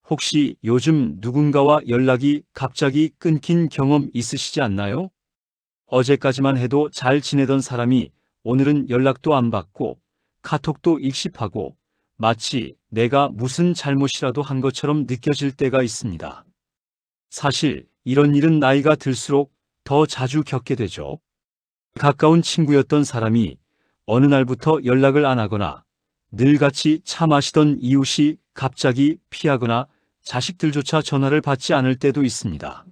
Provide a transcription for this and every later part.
혹시 요즘 누군가와 연락이 갑자기 끊긴 경험 있으시지 않나요? 어제까지만 해도 잘 지내던 사람이 오늘은 연락도 안 받고 카톡도 익십하고 마치 내가 무슨 잘못이라도 한 것처럼 느껴질 때가 있습니다. 사실 이런 일은 나이가 들수록 더 자주 겪게 되죠. 가까운 친구였던 사람이 어느 날부터 연락을 안 하거나 늘 같이 차 마시던 이웃이 갑자기 피하거나 자식들조차 전화를 받지 않을 때도 있습니다.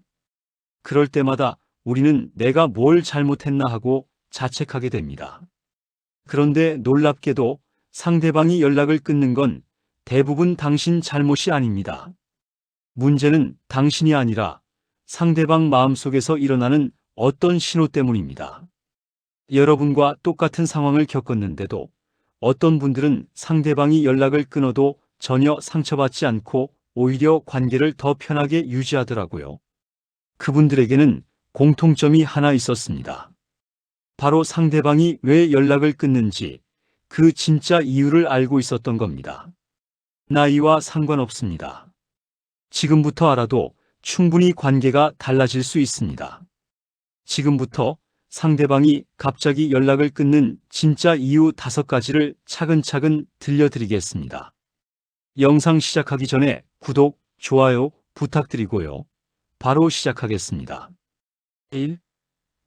그럴 때마다 우리는 내가 뭘 잘못했나 하고 자책하게 됩니다. 그런데 놀랍게도 상대방이 연락을 끊는 건 대부분 당신 잘못이 아닙니다. 문제는 당신이 아니라 상대방 마음속에서 일어나는 어떤 신호 때문입니다. 여러분과 똑같은 상황을 겪었는데도 어떤 분들은 상대방이 연락을 끊어도 전혀 상처받지 않고 오히려 관계를 더 편하게 유지하더라고요. 그분들에게는 공통점이 하나 있었습니다. 바로 상대방이 왜 연락을 끊는지 그 진짜 이유를 알고 있었던 겁니다. 나이와 상관없습니다. 지금부터 알아도 충분히 관계가 달라질 수 있습니다. 지금부터 상대방이 갑자기 연락을 끊는 진짜 이유 5가지를 차근차근 들려드리겠습니다. 영상 시작하기 전에 구독, 좋아요 부탁드리고요. 바로 시작하겠습니다. 1.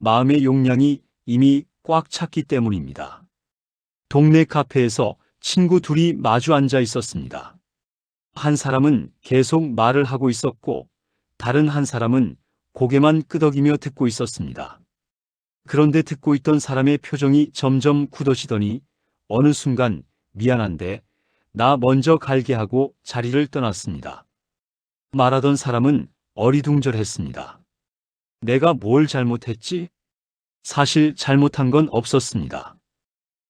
마음의 용량이 이미 꽉 찼기 때문입니다. 동네 카페에서 친구 둘이 마주 앉아 있었습니다. 한 사람은 계속 말을 하고 있었고 다른 한 사람은 고개만 끄덕이며 듣고 있었습니다. 그런데 듣고 있던 사람의 표정이 점점 굳어지더니 어느 순간 미안한데 나 먼저 갈게 하고 자리를 떠났습니다. 말하던 사람은 어리둥절했습니다. 내가 뭘 잘못했지? 사실 잘못한 건 없었습니다.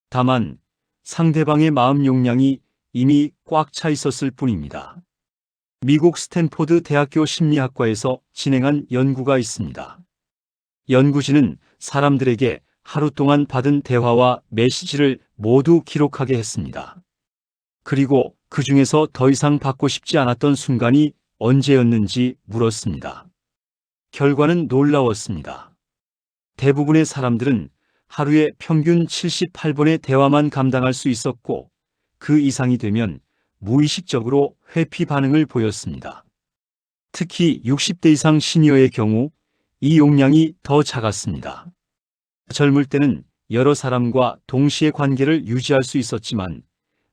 다만 상대방의 마음 용량이 이미 꽉 차 있었을 뿐입니다. 미국 스탠포드 대학교 심리학과에서 진행한 연구가 있습니다. 연구진은 사람들에게 하루 동안 받은 대화와 메시지를 모두 기록하게 했습니다. 그리고 그 중에서 더 이상 받고 싶지 않았던 순간이 언제였는지 물었습니다. 결과는 놀라웠습니다. 대부분의 사람들은 하루에 평균 78번의 대화만 감당할 수 있었고 그 이상이 되면 무의식적으로 회피 반응을 보였습니다. 특히 60대 이상 시니어의 경우 이 용량이 더 작았습니다. 젊을 때는 여러 사람과 동시에 관계를 유지할 수 있었지만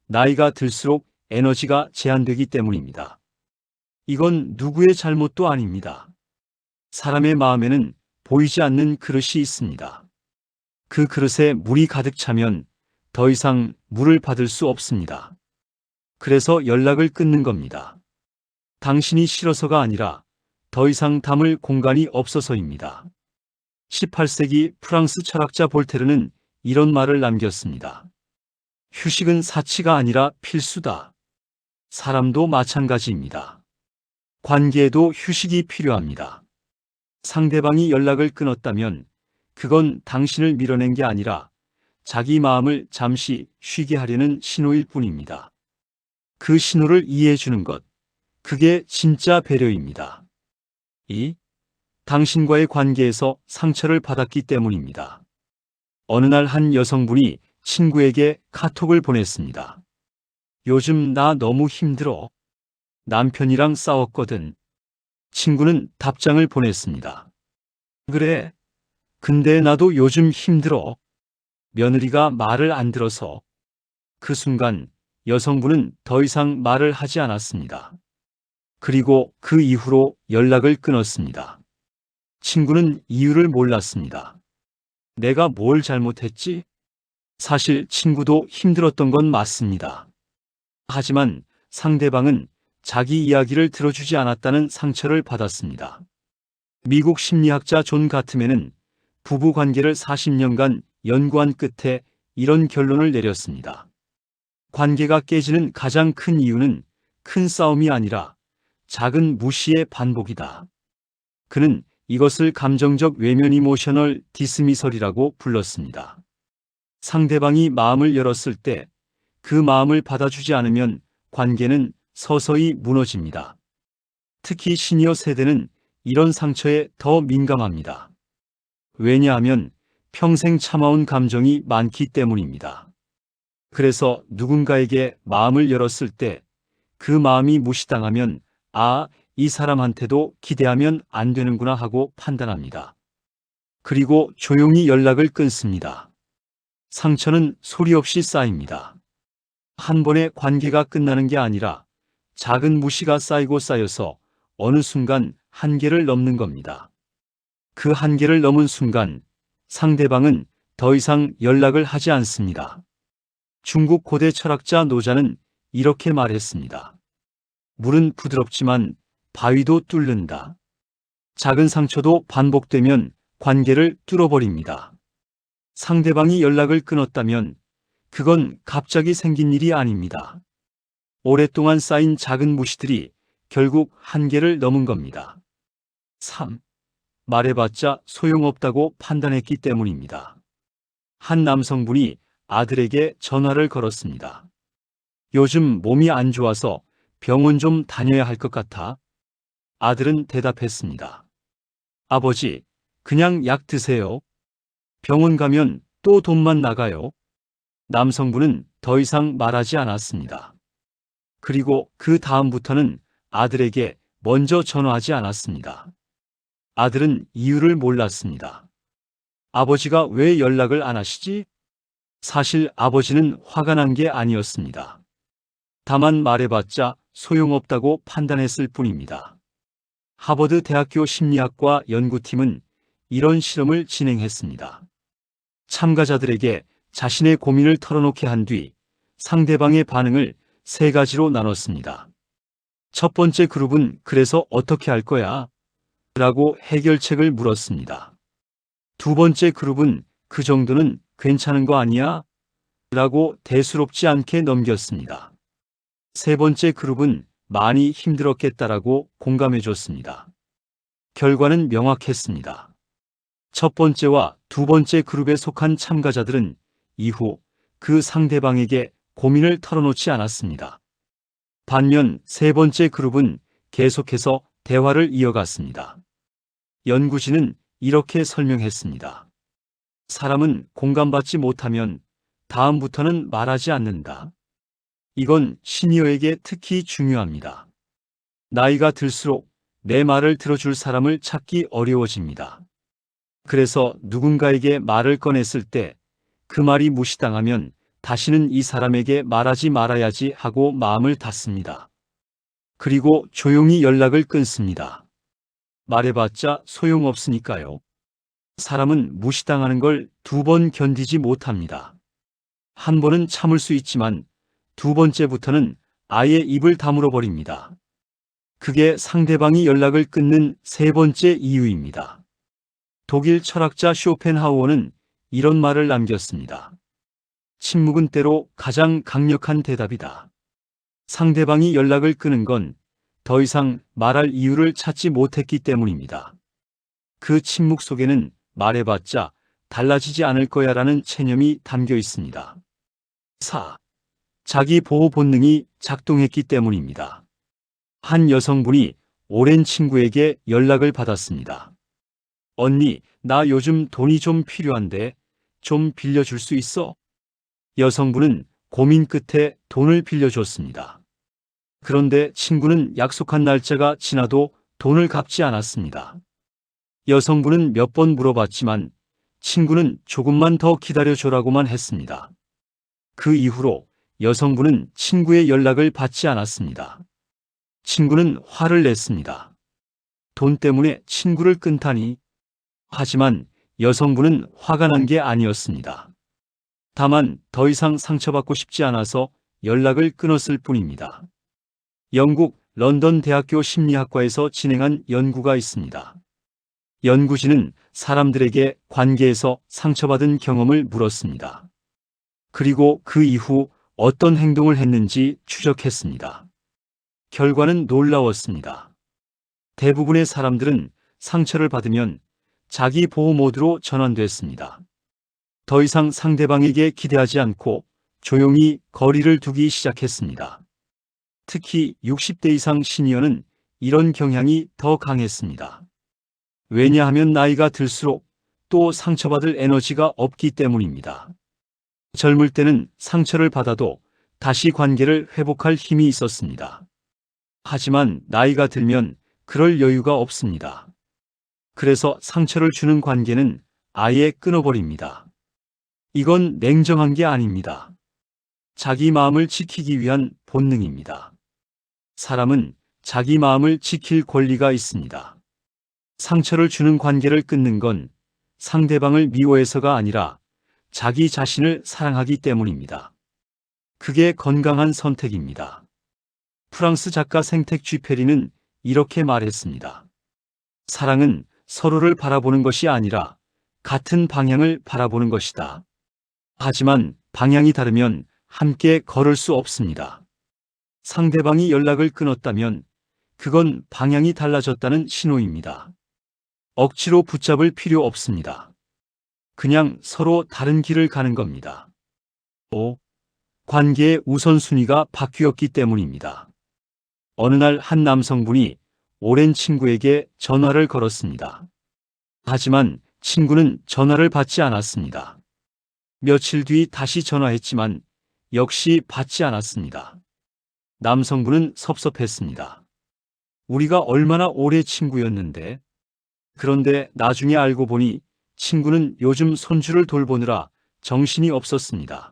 나이가 들수록 에너지가 제한되기 때문입니다. 이건 누구의 잘못도 아닙니다. 사람의 마음에는 보이지 않는 그릇이 있습니다. 그 그릇에 물이 가득 차면 더 이상 물을 받을 수 없습니다. 그래서 연락을 끊는 겁니다. 당신이 싫어서가 아니라 더 이상 담을 공간이 없어서입니다. 18세기 프랑스 철학자 볼테르는 이런 말을 남겼습니다. 휴식은 사치가 아니라 필수다. 사람도 마찬가지입니다. 관계에도 휴식이 필요합니다. 상대방이 연락을 끊었다면 그건 당신을 밀어낸 게 아니라 자기 마음을 잠시 쉬게 하려는 신호일 뿐입니다. 그 신호를 이해해 주는 것, 그게 진짜 배려입니다. 2. 당신과의 관계에서 상처를 받았기 때문입니다. 어느 날 한 여성분이 친구에게 카톡을 보냈습니다. 요즘 나 너무 힘들어. 남편이랑 싸웠거든. 친구는 답장을 보냈습니다. 그래. 근데 나도 요즘 힘들어. 며느리가 말을 안 들어서. 그 순간 여성분은 더 이상 말을 하지 않았습니다. 그리고 그 이후로 연락을 끊었습니다. 친구는 이유를 몰랐습니다. 내가 뭘 잘못했지? 사실 친구도 힘들었던 건 맞습니다. 하지만 상대방은 자기 이야기를 들어주지 않았다는 상처를 받았습니다. 미국 심리학자 존 가트맨은 부부 관계를 40년간 연구한 끝에 이런 결론을 내렸습니다. 관계가 깨지는 가장 큰 이유는 큰 싸움이 아니라 작은 무시의 반복이다. 그는 이것을 감정적 외면 이모셔널 디스미설이라고 불렀습니다. 상대방이 마음을 열었을 때 그 마음을 받아주지 않으면 관계는 서서히 무너집니다. 특히 시니어 세대는 이런 상처에 더 민감합니다. 왜냐하면 평생 참아온 감정이 많기 때문입니다. 그래서 누군가에게 마음을 열었을 때 그 마음이 무시당하면 이 사람한테도 기대하면 안 되는구나 하고 판단합니다. 그리고 조용히 연락을 끊습니다. 상처는 소리 없이 쌓입니다. 한 번에 관계가 끝나는 게 아니라 작은 무시가 쌓이고 쌓여서 어느 순간 한계를 넘는 겁니다. 그 한계를 넘은 순간 상대방은 더 이상 연락을 하지 않습니다. 중국 고대 철학자 노자는 이렇게 말했습니다. 물은 부드럽지만 바위도 뚫는다. 작은 상처도 반복되면 관계를 뚫어버립니다. 상대방이 연락을 끊었다면 그건 갑자기 생긴 일이 아닙니다. 오랫동안 쌓인 작은 무시들이 결국 한계를 넘은 겁니다. 3. 말해봤자 소용없다고 판단했기 때문입니다. 한 남성분이 아들에게 전화를 걸었습니다. 요즘 몸이 안 좋아서 병원 좀 다녀야 할 것 같아. 아들은 대답했습니다. 아버지, 그냥 약 드세요. 병원 가면 또 돈만 나가요. 남성분은 더 이상 말하지 않았습니다. 그리고 그 다음부터는 아들에게 먼저 전화하지 않았습니다. 아들은 이유를 몰랐습니다. 아버지가 왜 연락을 안 하시지? 사실 아버지는 화가 난 게 아니었습니다. 다만 말해봤자 소용없다고 판단했을 뿐입니다. 하버드 대학교 심리학과 연구팀은 이런 실험을 진행했습니다. 참가자들에게 자신의 고민을 털어놓게 한 뒤 상대방의 반응을 3가지로 나눴습니다. 첫 번째 그룹은 그래서 어떻게 할 거야? 라고 해결책을 물었습니다. 두 번째 그룹은 그 정도는 괜찮은 거 아니야? 라고 대수롭지 않게 넘겼습니다. 세 번째 그룹은 많이 힘들었겠다라고 공감해줬습니다. 결과는 명확했습니다. 첫 번째와 두 번째 그룹에 속한 참가자들은 이후 그 상대방에게 고민을 털어놓지 않았습니다. 반면 세 번째 그룹은 계속해서 대화를 이어갔습니다. 연구진은 이렇게 설명했습니다. 사람은 공감받지 못하면 다음부터는 말하지 않는다. 이건 시니어에게 특히 중요합니다. 나이가 들수록 내 말을 들어줄 사람을 찾기 어려워집니다. 그래서 누군가에게 말을 꺼냈을 때 그 말이 무시당하면 다시는 이 사람에게 말하지 말아야지 하고 마음을 닫습니다. 그리고 조용히 연락을 끊습니다. 말해봤자 소용없으니까요. 사람은 무시당하는 걸 2번 견디지 못합니다. 한 번은 참을 수 있지만 2번째부터는 아예 입을 다물어 버립니다. 그게 상대방이 연락을 끊는 3번째 이유입니다. 독일 철학자 쇼펜하우어는 이런 말을 남겼습니다. 침묵은 때로 가장 강력한 대답이다. 상대방이 연락을 끊은 건 더 이상 말할 이유를 찾지 못했기 때문입니다. 그 침묵 속에는 말해봤자 달라지지 않을 거야라는 체념이 담겨 있습니다. 4. 자기 보호 본능이 작동했기 때문입니다. 한 여성분이 오랜 친구에게 연락을 받았습니다. 언니, 나 요즘 돈이 좀 필요한데 좀 빌려줄 수 있어? 여성분은 고민 끝에 돈을 빌려줬습니다. 그런데 친구는 약속한 날짜가 지나도 돈을 갚지 않았습니다. 여성분은 몇 번 물어봤지만 친구는 조금만 더 기다려줘라고만 했습니다. 그 이후로 여성분은 친구의 연락을 받지 않았습니다. 친구는 화를 냈습니다. 돈 때문에 친구를 끊다니. 하지만 여성분은 화가 난 게 아니었습니다. 다만 더 이상 상처받고 싶지 않아서 연락을 끊었을 뿐입니다. 영국 런던 대학교 심리학과에서 진행한 연구가 있습니다. 연구진은 사람들에게 관계에서 상처받은 경험을 물었습니다. 그리고 그 이후 어떤 행동을 했는지 추적했습니다. 결과는 놀라웠습니다. 대부분의 사람들은 상처를 받으면 자기 보호 모드로 전환됐습니다. 더 이상 상대방에게 기대하지 않고 조용히 거리를 두기 시작했습니다. 특히 60대 이상 시니어는 이런 경향이 더 강했습니다. 왜냐하면 나이가 들수록 또 상처받을 에너지가 없기 때문입니다. 젊을 때는 상처를 받아도 다시 관계를 회복할 힘이 있었습니다. 하지만 나이가 들면 그럴 여유가 없습니다. 그래서 상처를 주는 관계는 아예 끊어버립니다. 이건 냉정한 게 아닙니다. 자기 마음을 지키기 위한 본능입니다. 사람은 자기 마음을 지킬 권리가 있습니다. 상처를 주는 관계를 끊는 건 상대방을 미워해서가 아니라 자기 자신을 사랑하기 때문입니다. 그게 건강한 선택입니다. 프랑스 작가 생텍 쥐페리는 이렇게 말했습니다. 사랑은 서로를 바라보는 것이 아니라 같은 방향을 바라보는 것이다. 하지만 방향이 다르면 함께 걸을 수 없습니다. 상대방이 연락을 끊었다면 그건 방향이 달라졌다는 신호입니다. 억지로 붙잡을 필요 없습니다. 그냥 서로 다른 길을 가는 겁니다. 5. 관계의 우선순위가 바뀌었기 때문입니다. 어느 날 한 남성분이 오랜 친구에게 전화를 걸었습니다. 하지만 친구는 전화를 받지 않았습니다. 며칠 뒤 다시 전화했지만 역시 받지 않았습니다. 남성분은 섭섭했습니다. 우리가 얼마나 오래 친구였는데. 그런데 나중에 알고 보니 친구는 요즘 손주를 돌보느라 정신이 없었습니다.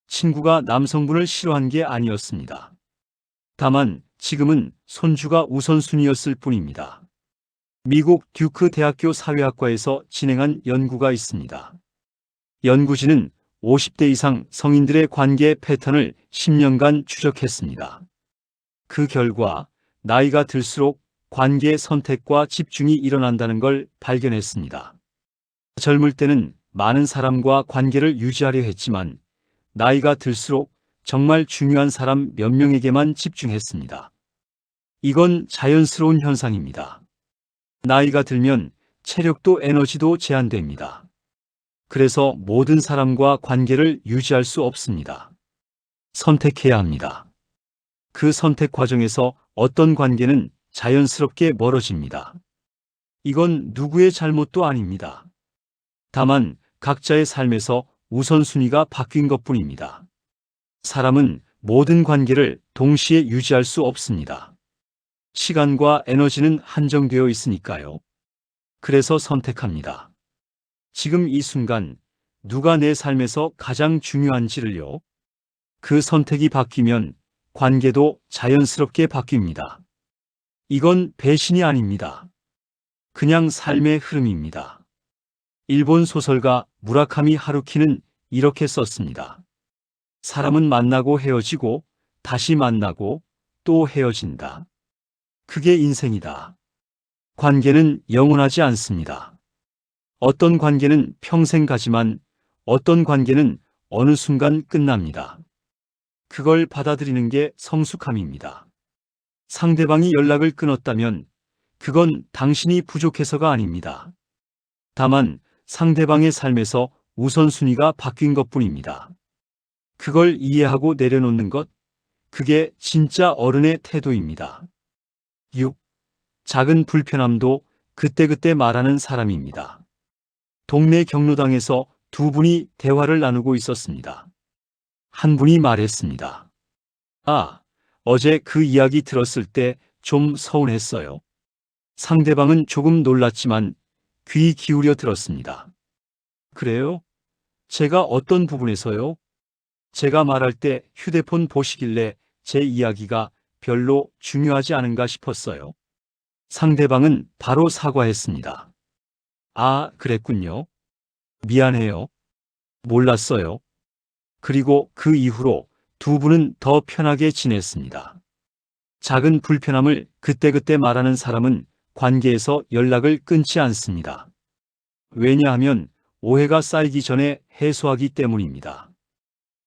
친구가 남성분을 싫어한 게 아니었습니다. 다만 지금은 손주가 우선순위였을 뿐입니다. 미국 듀크 대학교 사회학과에서 진행한 연구가 있습니다. 연구진은 50대 이상 성인들의 관계 패턴을 10년간 추적했습니다. 그 결과 나이가 들수록 관계 선택과 집중이 일어난다는 걸 발견했습니다. 젊을 때는 많은 사람과 관계를 유지하려 했지만 나이가 들수록 정말 중요한 사람 몇 명에게만 집중했습니다. 이건 자연스러운 현상입니다. 나이가 들면 체력도 에너지도 제한됩니다. 그래서 모든 사람과 관계를 유지할 수 없습니다. 선택해야 합니다. 그 선택 과정에서 어떤 관계는 자연스럽게 멀어집니다. 이건 누구의 잘못도 아닙니다. 다만 각자의 삶에서 우선순위가 바뀐 것뿐입니다. 사람은 모든 관계를 동시에 유지할 수 없습니다. 시간과 에너지는 한정되어 있으니까요. 그래서 선택합니다. 지금 이 순간 누가 내 삶에서 가장 중요한지를요. 그 선택이 바뀌면 관계도 자연스럽게 바뀝니다. 이건 배신이 아닙니다. 그냥 삶의 흐름입니다. 일본 소설가 무라카미 하루키는 이렇게 썼습니다. 사람은 만나고 헤어지고 다시 만나고 또 헤어진다. 그게 인생이다. 관계는 영원하지 않습니다. 어떤 관계는 평생 가지만 어떤 관계는 어느 순간 끝납니다. 그걸 받아들이는 게 성숙함입니다. 상대방이 연락을 끊었다면 그건 당신이 부족해서가 아닙니다. 다만 상대방의 삶에서 우선순위가 바뀐 것뿐입니다. 그걸 이해하고 내려놓는 것, 그게 진짜 어른의 태도입니다. 6. 작은 불편함도 그때그때 말하는 사람입니다. 동네 경로당에서 두 분이 대화를 나누고 있었습니다. 한 분이 말했습니다. 아, 어제 그 이야기 들었을 때 좀 서운했어요. 상대방은 조금 놀랐지만 귀 기울여 들었습니다. 그래요? 제가 어떤 부분에서요? 제가 말할 때 휴대폰 보시길래 제 이야기가 별로 중요하지 않은가 싶었어요. 상대방은 바로 사과했습니다. 아, 그랬군요. 미안해요. 몰랐어요. 그리고 그 이후로 두 분은 더 편하게 지냈습니다. 작은 불편함을 그때그때 말하는 사람은 관계에서 연락을 끊지 않습니다. 왜냐하면 오해가 쌓이기 전에 해소하기 때문입니다.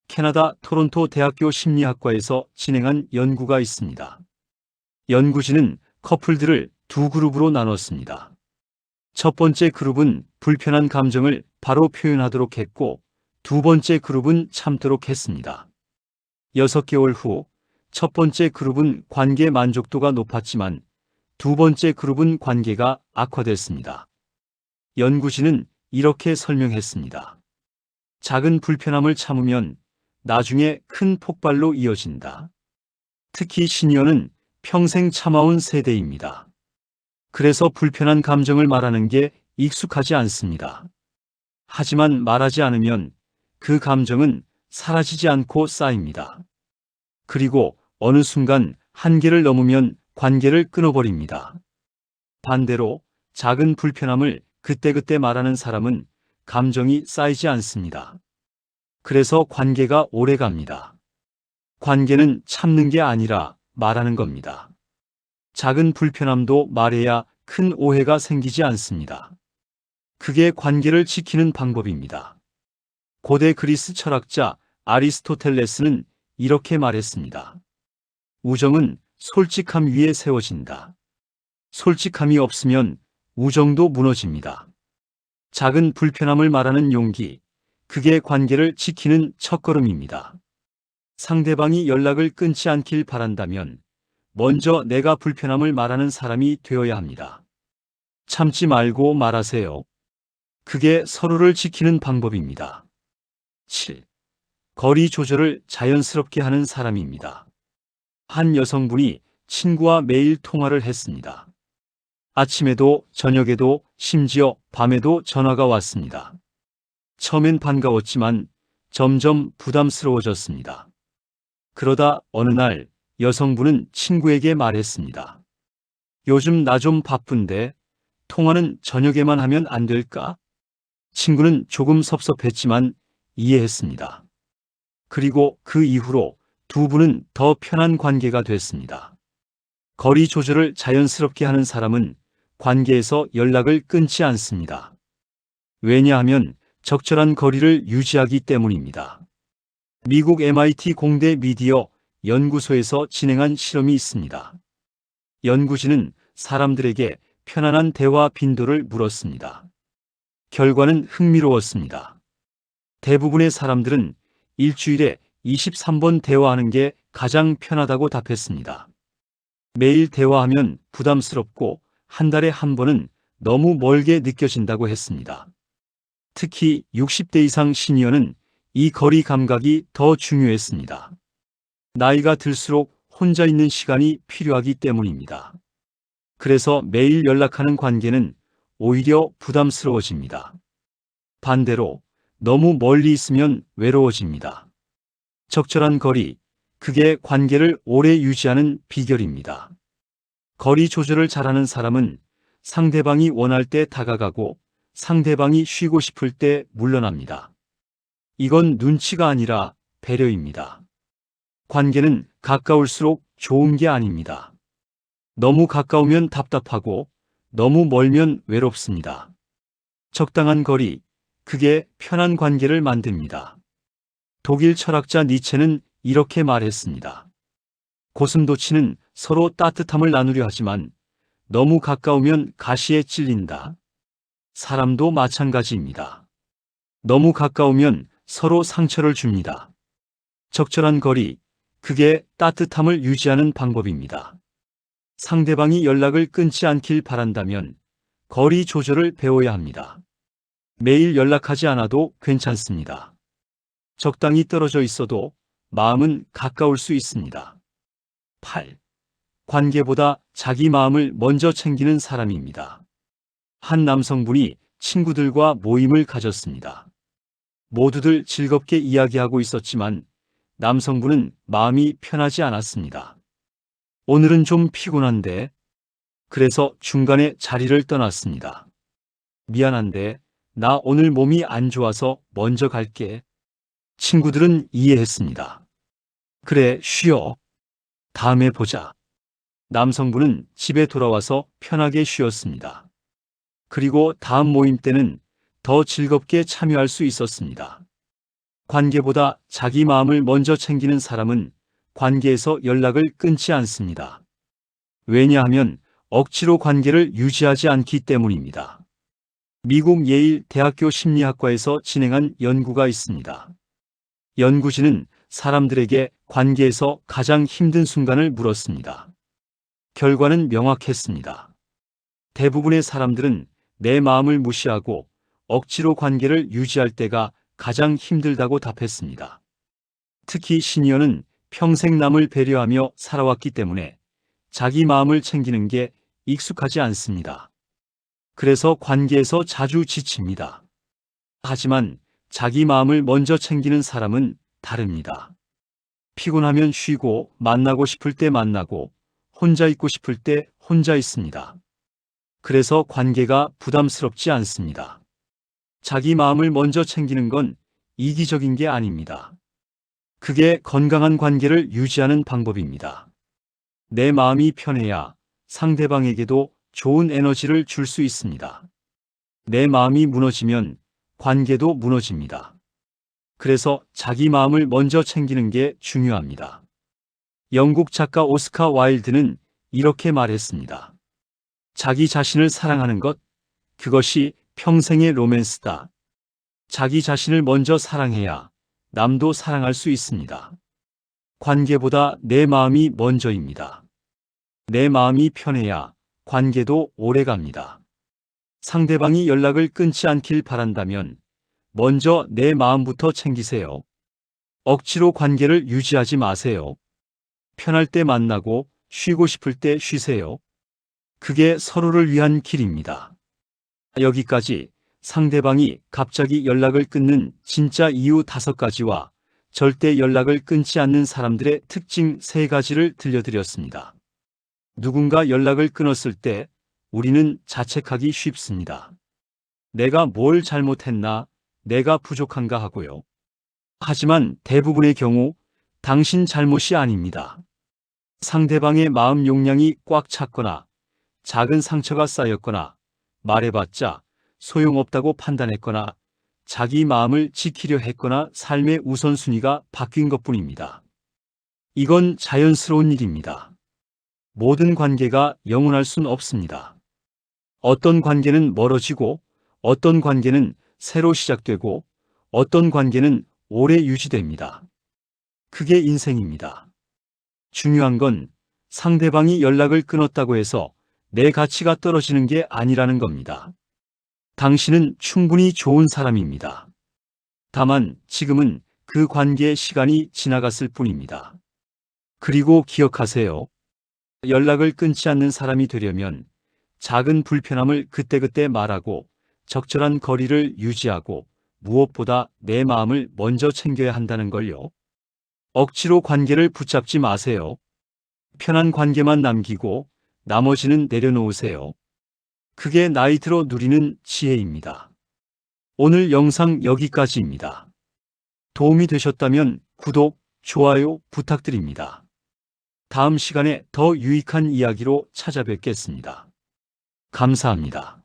캐나다 토론토 대학교 심리학과에서 진행한 연구가 있습니다. 연구진은 커플들을 두 그룹으로 나눴습니다. 첫 번째 그룹은 불편한 감정을 바로 표현하도록 했고 두 번째 그룹은 참도록 했습니다. 6개월 후 첫 번째 그룹은 관계 만족도가 높았지만 두 번째 그룹은 관계가 악화됐습니다. 연구진은 이렇게 설명했습니다. 작은 불편함을 참으면 나중에 큰 폭발로 이어진다. 특히 시니어는 평생 참아온 세대입니다. 그래서 불편한 감정을 말하는 게 익숙하지 않습니다. 하지만 말하지 않으면 그 감정은 사라지지 않고 쌓입니다. 그리고 어느 순간 한계를 넘으면 관계를 끊어버립니다. 반대로 작은 불편함을 그때그때 말하는 사람은 감정이 쌓이지 않습니다. 그래서 관계가 오래 갑니다. 관계는 참는 게 아니라 말하는 겁니다. 작은 불편함도 말해야 큰 오해가 생기지 않습니다. 그게 관계를 지키는 방법입니다. 고대 그리스 철학자 아리스토텔레스는 이렇게 말했습니다. 우정은 솔직함 위에 세워진다. 솔직함이 없으면 우정도 무너집니다. 작은 불편함을 말하는 용기, 그게 관계를 지키는 첫걸음입니다. 상대방이 연락을 끊지 않길 바란다면 먼저 내가 불편함을 말하는 사람이 되어야 합니다. 참지 말고 말하세요. 그게 서로를 지키는 방법입니다. 7. 거리 조절을 자연스럽게 하는 사람입니다. 한 여성분이 친구와 매일 통화를 했습니다. 아침에도 저녁에도 심지어 밤에도 전화가 왔습니다. 처음엔 반가웠지만 점점 부담스러워졌습니다. 그러다 어느 날 여성분은 친구에게 말했습니다. 요즘 나 좀 바쁜데 통화는 저녁에만 하면 안 될까? 친구는 조금 섭섭했지만 이해했습니다. 그리고 그 이후로 두 분은 더 편한 관계가 됐습니다. 거리 조절을 자연스럽게 하는 사람은 관계에서 연락을 끊지 않습니다. 왜냐하면 적절한 거리를 유지하기 때문입니다. 미국 MIT 공대 미디어 연구소에서 진행한 실험이 있습니다. 연구진은 사람들에게 편안한 대화 빈도를 물었습니다. 결과는 흥미로웠습니다. 대부분의 사람들은 일주일에 23번 대화하는 게 가장 편하다고 답했습니다. 매일 대화하면 부담스럽고 한 달에 한 번은 너무 멀게 느껴진다고 했습니다. 특히 60대 이상 시니어는 이 거리 감각이 더 중요했습니다. 나이가 들수록 혼자 있는 시간이 필요하기 때문입니다. 그래서 매일 연락하는 관계는 오히려 부담스러워집니다. 반대로 너무 멀리 있으면 외로워집니다. 적절한 거리, 그게 관계를 오래 유지하는 비결입니다. 거리 조절을 잘하는 사람은 상대방이 원할 때 다가가고 상대방이 쉬고 싶을 때 물러납니다. 이건 눈치가 아니라 배려입니다. 관계는 가까울수록 좋은 게 아닙니다. 너무 가까우면 답답하고 너무 멀면 외롭습니다. 적당한 거리, 그게 편한 관계를 만듭니다. 독일 철학자 니체는 이렇게 말했습니다. 고슴도치는 서로 따뜻함을 나누려 하지만 너무 가까우면 가시에 찔린다. 사람도 마찬가지입니다. 너무 가까우면 서로 상처를 줍니다. 적절한 거리, 그게 따뜻함을 유지하는 방법입니다. 상대방이 연락을 끊지 않길 바란다면 거리 조절을 배워야 합니다. 매일 연락하지 않아도 괜찮습니다. 적당히 떨어져 있어도 마음은 가까울 수 있습니다. 8. 관계보다 자기 마음을 먼저 챙기는 사람입니다. 한 남성분이 친구들과 모임을 가졌습니다. 모두들 즐겁게 이야기하고 있었지만 남성분은 마음이 편하지 않았습니다. 오늘은 좀 피곤한데, 그래서 중간에 자리를 떠났습니다. 미안한데, 나 오늘 몸이 안 좋아서 먼저 갈게. 친구들은 이해했습니다. 그래, 쉬어. 다음에 보자. 남성분은 집에 돌아와서 편하게 쉬었습니다. 그리고 다음 모임 때는 더 즐겁게 참여할 수 있었습니다. 관계보다 자기 마음을 먼저 챙기는 사람은 관계에서 연락을 끊지 않습니다. 왜냐하면 억지로 관계를 유지하지 않기 때문입니다. 미국 예일 대학교 심리학과에서 진행한 연구가 있습니다. 연구진은 사람들에게 관계에서 가장 힘든 순간을 물었습니다. 결과는 명확했습니다. 대부분의 사람들은 내 마음을 무시하고 억지로 관계를 유지할 때가 가장 힘들다고 답했습니다. 특히 시니어는 평생 남을 배려하며 살아왔기 때문에 자기 마음을 챙기는 게 익숙하지 않습니다. 그래서 관계에서 자주 지칩니다. 하지만 자기 마음을 먼저 챙기는 사람은 다릅니다. 피곤하면 쉬고 만나고 싶을 때 만나고 혼자 있고 싶을 때 혼자 있습니다. 그래서 관계가 부담스럽지 않습니다. 자기 마음을 먼저 챙기는 건 이기적인 게 아닙니다. 그게 건강한 관계를 유지하는 방법입니다. 내 마음이 편해야 상대방에게도 좋은 에너지를 줄 수 있습니다. 내 마음이 무너지면 관계도 무너집니다. 그래서 자기 마음을 먼저 챙기는 게 중요합니다. 영국 작가 오스카 와일드는 이렇게 말했습니다. 자기 자신을 사랑하는 것, 그것이 평생의 로맨스다. 자기 자신을 먼저 사랑해야 남도 사랑할 수 있습니다. 관계보다 내 마음이 먼저입니다. 내 마음이 편해야 관계도 오래갑니다. 상대방이 연락을 끊지 않길 바란다면 먼저 내 마음부터 챙기세요. 억지로 관계를 유지하지 마세요. 편할 때 만나고 쉬고 싶을 때 쉬세요. 그게 서로를 위한 길입니다. 여기까지 상대방이 갑자기 연락을 끊는 진짜 이유 5가지와 절대 연락을 끊지 않는 사람들의 특징 3가지를 들려드렸습니다. 누군가 연락을 끊었을 때 우리는 자책하기 쉽습니다. 내가 뭘 잘못했나, 내가 부족한가 하고요. 하지만 대부분의 경우 당신 잘못이 아닙니다. 상대방의 마음 용량이 꽉 찼거나 작은 상처가 쌓였거나 말해봤자 소용없다고 판단했거나 자기 마음을 지키려 했거나 삶의 우선순위가 바뀐 것뿐입니다. 이건 자연스러운 일입니다. 모든 관계가 영원할 순 없습니다. 어떤 관계는 멀어지고 어떤 관계는 새로 시작되고 어떤 관계는 오래 유지됩니다. 그게 인생입니다. 중요한 건 상대방이 연락을 끊었다고 해서 내 가치가 떨어지는 게 아니라는 겁니다. 당신은 충분히 좋은 사람입니다. 다만 지금은 그 관계의 시간이 지나갔을 뿐입니다. 그리고 기억하세요. 연락을 끊지 않는 사람이 되려면 작은 불편함을 그때그때 말하고 적절한 거리를 유지하고 무엇보다 내 마음을 먼저 챙겨야 한다는 걸요. 억지로 관계를 붙잡지 마세요. 편한 관계만 남기고 나머지는 내려놓으세요. 그게 나이 들어 누리는 지혜입니다. 오늘 영상 여기까지입니다. 도움이 되셨다면 구독, 좋아요 부탁드립니다. 다음 시간에 더 유익한 이야기로 찾아뵙겠습니다. 감사합니다.